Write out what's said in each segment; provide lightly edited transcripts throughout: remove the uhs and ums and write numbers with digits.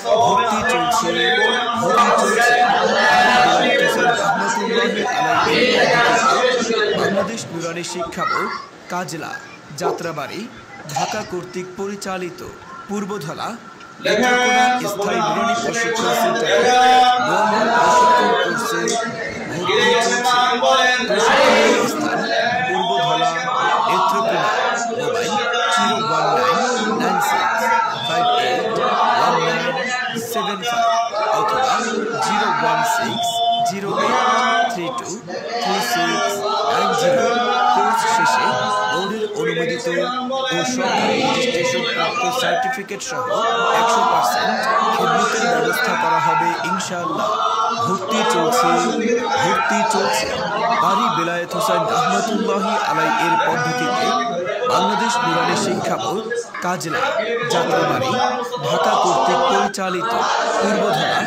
ভর্তি চলছে বাংলাদেশ নুরানি শিক্ষা বোর্ড কাজলা যাত্রাবাড়ি ঢাকা কর্তৃক পরিচালিত পূর্বধলা নেত্রকোনা স্থায়ী নুরানি প্রশিক্ষণ সেন্টারে প্রশিক্ষণ কোর্সে স্থান পূর্বধলা নেত্রকোনা। মোবাইল 01996581975 অথবা 01608323690। কোর্স শেষে বোর্ডের অনুমোদিত ও সরকারি রেজিস্ট্রেশন প্রাপ্ত সার্টিফিকেট সহ 100% খেদমতের ব্যবস্থা করা হবে ইনশাআল্লাহ। ভর্তি চলছে কারি বেলায়েত হোসেন রহমতুল্লাহি আলাইহি এর পদ্ধতিতে বাংলাদেশ নুরানি শিক্ষা বোর্ড কাজলা যাত্রাবাড়ি ঢাকা কর্তৃক পরিচালিত পূর্বধলা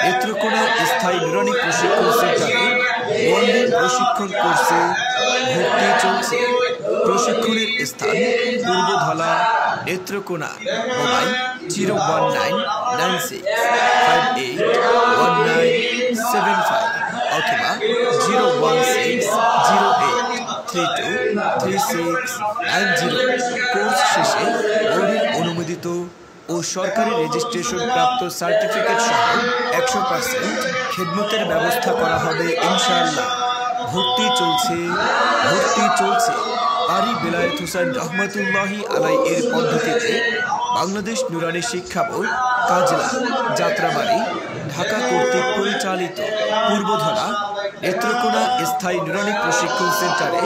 নেত্রকোনা স্থায়ী নুরানি প্রশিক্ষণ সেন্টারে ওয়ানডে প্রশিক্ষণ কোর্সে ভর্তি চলছে। প্রশিক্ষণের স্থান পূর্বধলা নেত্রকোনা। মোবাইল 01996581975 অথবা 01608323690। কোর্স শেষে বোর্ডের অনুমোদিত ও সরকারি রেজিস্ট্রেশন প্রাপ্ত সার্টিফিকেট সহ 100% খেদমতের ব্যবস্থা করা হবে ইনশাআল্লাহ। ভর্তি চলছে কারি বেলায়েত হোসেন রহমতুল্লাহি আলাইহি এর পদ্ধতিতে বাংলাদেশ নুরানি শিক্ষা বোর্ড কাজলা যাত্রাবাড়ি ঢাকা কর্তৃক পরিচালিত পূর্বধলা নেত্রকোনা স্থায়ী নুরানি প্রশিক্ষণ সেন্টারে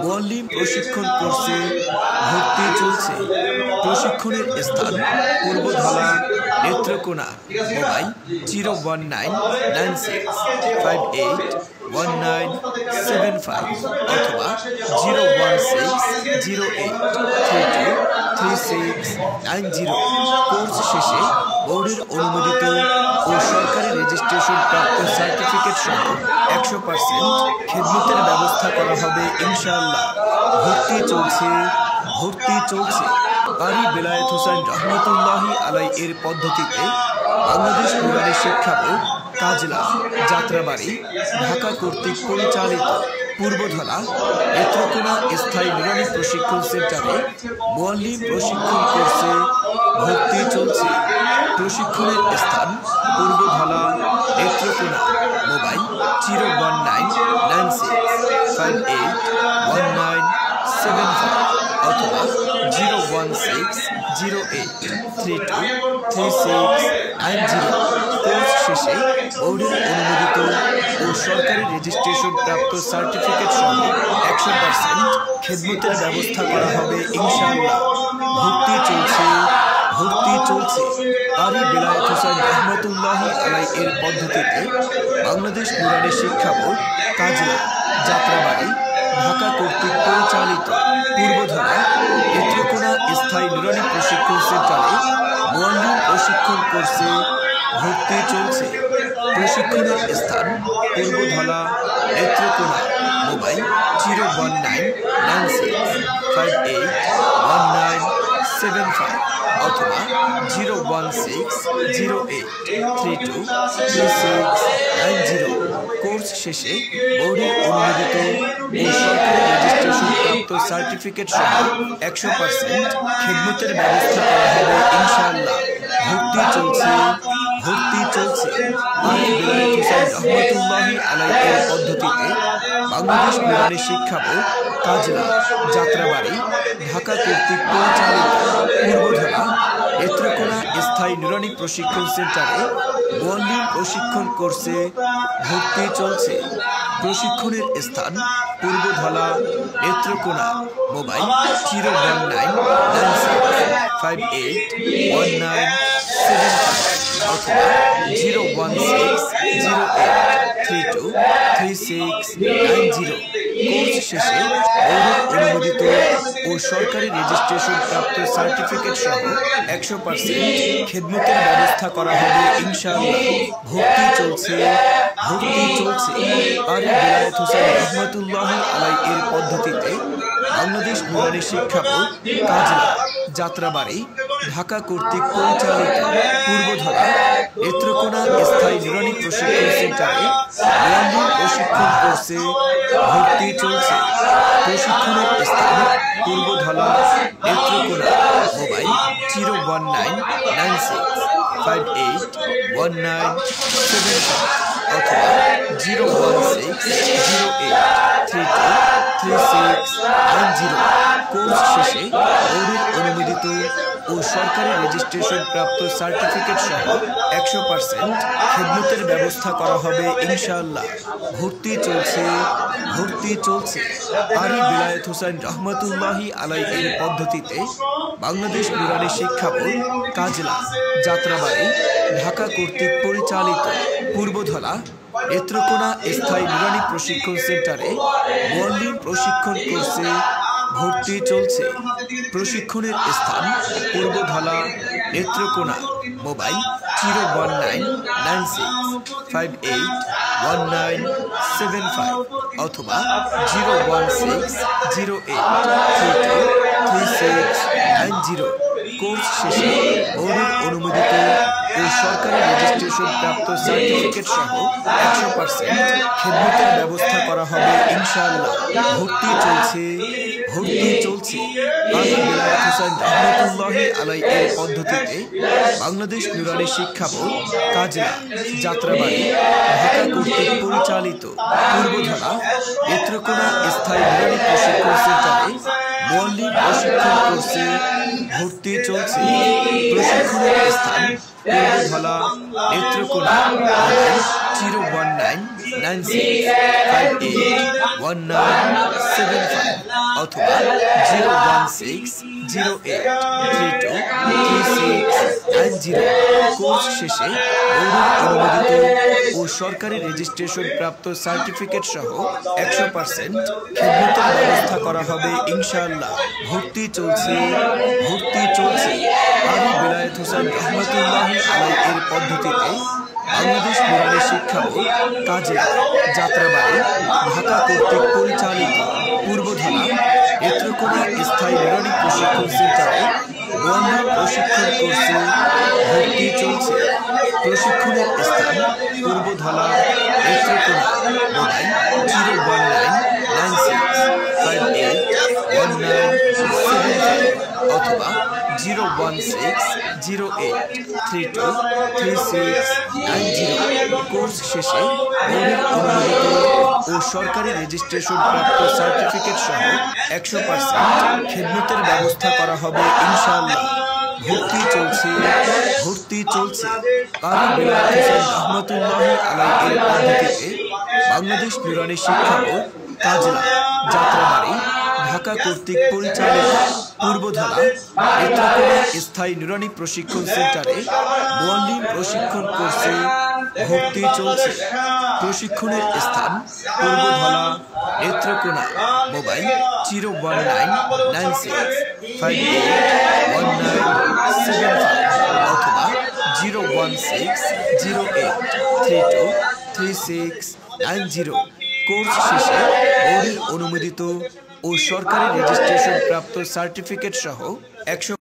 মুআল্লিম প্রশিক্ষণ কোর্সে ভর্তি চলছে। প্রশিক্ষণের স্থান পূর্বধলা নেত্রকোনা। মোবাইল 01996581975 অথবা 01608323690। কোর্স শেষে বোর্ডের অনুমোদিত ও সরকারি রেজিস্ট্রেশন প্রাপ্ত সার্টিফিকেট সহ 100% খেদমতের ব্যবস্থা করা হবে ইনশাআল্লাহ। ভর্তি চলছে কারি বেলায়েত হোসেন রহমতুল্লাহি আলাইহি এর পদ্ধতিতে বাংলাদেশ নুরানি শিক্ষা বোর্ড কাজলা যাত্রাবাড়ি ঢাকা কর্তৃক পরিচালিত পূর্বধলা নেত্রকোনা স্থায়ী নুরানি প্রশিক্ষণ সেন্টারে মুআল্লিম প্রশিক্ষণ কোর্সে ভর্তি চলছে। প্রশিক্ষণের স্থান পূর্বধলা নেত্রকোনা। মোবাইল 01996581975 অথবা 01608323690। কোর্স শেষে বোর্ডের অনুমোদিত ও সরকারি রেজিস্ট্রেশন প্রাপ্ত সার্টিফিকেট সহ 100% খেদমতের ব্যবস্থা করা হবে ইনশাআল্লাহ। ভর্তি চলছে কারি বেলায়েত হোসেন রহমতুল্লাহি আলাইহি এর পদ্ধতিতে বাংলাদেশ নুরানি শিক্ষা বোর্ড কাজলা যাত্রাবাড়ি ঢাকা কর্তৃক পরিচালিত পূর্বধলা নেত্রকোনা স্থায়ী নুরানি প্রশিক্ষণ সেন্টারে মুআল্লিম প্রশিক্ষণ কোর্সে ভর্তি চলছে। প্রশিক্ষণের স্থান পূর্বধলা নেত্রকোনা। মোবাইল 01996581975 অথবা 01608323690। কোর্স শেষে বোর্ডের অনুমোদিত ও সরকারি রেজিস্ট্রেশন প্রাপ্ত সার্টিফিকেট সহ 100% খেদমতের ব্যবস্থা করা হবে ইনশাআল্লাহ। ভর্তি চলছে কারি বেলায়েত হোসেন রহমতুল্লাহি আলাইহি এর পদ্ধতিতে বাংলাদেশ নুরানি শিক্ষা বোর্ড কাজলা যাত্রাবাড়ি ঢাকা কর্তৃক পরিচালিত পূর্বধলা নেত্রকোনা স্থায়ী নুরানি প্রশিক্ষণ সেন্টারে মুআল্লিম প্রশিক্ষণ কোর্সে ভর্তি চলছে। প্রশিক্ষণের স্থান পূর্বধলা নেত্রকোনা। মোবাইল 01996581975 অথবা 01608323690। কোর্স শেষে বোর্ডের অনুমোদিত ও সরকারি রেজিস্ট্রেশন প্রাপ্ত সার্টিফিকেট সহ 100% খেদমতের ব্যবস্থা করা হবে ইনশাআল্লাহ। ভর্তি চলছে কারি বেলায়েত হোসেন রহমতুল্লাহি আলাইহি এর পদ্ধতিতে বাংলাদেশ নুরানি শিক্ষা বোর্ড কাজলা যাত্রাবাড়ি ঢাকা কর্তৃক পরিচালিত পূর্বধলা স্থায়ী নুরানি প্রশিক্ষণ সেন্টারে ওয়ানডে প্রশিক্ষণ কোর্সে ভর্তি চলছে। প্রশিক্ষণের স্থান পূর্বধলা, নেত্রকোনা। মোবাইল 01996581975 অথবা 01608323690। কোর্স শেষে বোর্ডের অনুমোদিত ও সরকারি রেজিস্ট্রেশন প্রাপ্ত সার্টিফিকেট সহ 100% খেদমতের ব্যবস্থা করা হবে ইনশাআল্লাহ। ভর্তি চলছে। আরি বিলায়েত হোসেন রহমতুল্লাহি আলাইহির পদ্ধতিতে বাংলাদেশ নুরানি শিক্ষা বোর্ড, কাজলা, যাত্রাবাড়ি, ঢাকা কর্তৃক পরিচালিত পূর্বধলা, নেত্রকোনা স্থায়ী নুরানি প্রশিক্ষণ সেন্টারে ওয়ানডে প্রশিক্ষণ কোর্সে ভর্তি চলছে। প্রশিক্ষণের স্থান পূর্বধলা, নেত্রকোনা। মোবাইল 01996581975 অথবা 01608323690। কোর্স শেষে বোর্ডের অনুমোদিত ও সরকারি রেজিস্ট্রেশন প্রাপ্ত সার্টিফিকেট সহ 100% খেদমতের ব্যবস্থা করা হবে ইনশাআল্লাহ। ভর্তি চলছে। আলী বিলায়েত হোসেন রহমতুল্লাহি আলাইহির পদ্ধতিতে বাংলাদেশ নুরানি শিক্ষা বোর্ড, কাজলা, যাত্রাবাড়ি, ঢাকা কর্তৃক পরিচালিত পূর্বধলা, নেত্রকোনা স্থায়ী নুরানি প্রশিক্ষণ সেন্টারে ওয়ানডে প্রশিক্ষণ কোর্সে ভর্তি চলছে। প্রশিক্ষণের স্থান পূর্বধলা, নেত্রকোনা। মোবাইল 01996581975 অথবা 01608323690। কোর্স শেষে বোর্ডের অনুমোদিত ও সরকারি রেজিস্ট্রেশন প্রাপ্ত সার্টিফিকেট সহ 100% খেদমতের ব্যবস্থা করা হবে ইনশাআল্লাহ। ভর্তি চলছে। আলী বিলায়েত হোসেন রহমতুল্লাহি আলাইহির পদ্ধতিতে বাংলাদেশ নুরানি শিক্ষা বোর্ড, কাজলা, যাত্রাবাড়ি, ঢাকা কর্তৃক পরিচালিত পূর্বধলা, নেত্রকোনা স্থায়ী নুরানি প্রশিক্ষণ সেন্টারে ওয়ানডে প্রশিক্ষণ কোর্সে ভর্তি চলছে। প্রশিক্ষণের স্থান পূর্বধলা, নেত্রকোনা। মোবাইল 01996581975 অথবা 01608323690। কোর্স শেষে বোর্ডের অনুমোদিত ও সরকারি রেজিস্ট্রেশন প্রাপ্ত সার্টিফিকেট সহ 100% খেদমতের ব্যবস্থা করা হবে ইনশাআল্লাহ। ভর্তি চলছে। আলী বিলায়েত হোসেন রহমতুল্লাহি আলাইহির পদ্ধতিতে বাংলাদেশ নুরানি শিক্ষা বোর্ড, কাজলা, যাত্রাবাড়ি, ঢাকা কর্তৃক পরিচালিত পূর্বধলা, নেত্রকোনা স্থায়ী নুরানি প্রশিক্ষণ সেন্টারে ওয়ানডে প্রশিক্ষণ কোর্সে ভর্তি চলছে। প্রশিক্ষণের স্থান পূর্বধলা, নেত্রকোনা। মোবাইল 01996581975 অথবা 01608323690। কোর্স শেষে বোর্ডের অনুমোদিত ও সরকারি রেজিস্ট্রেশন প্রাপ্ত সার্টিফিকেট সহ 100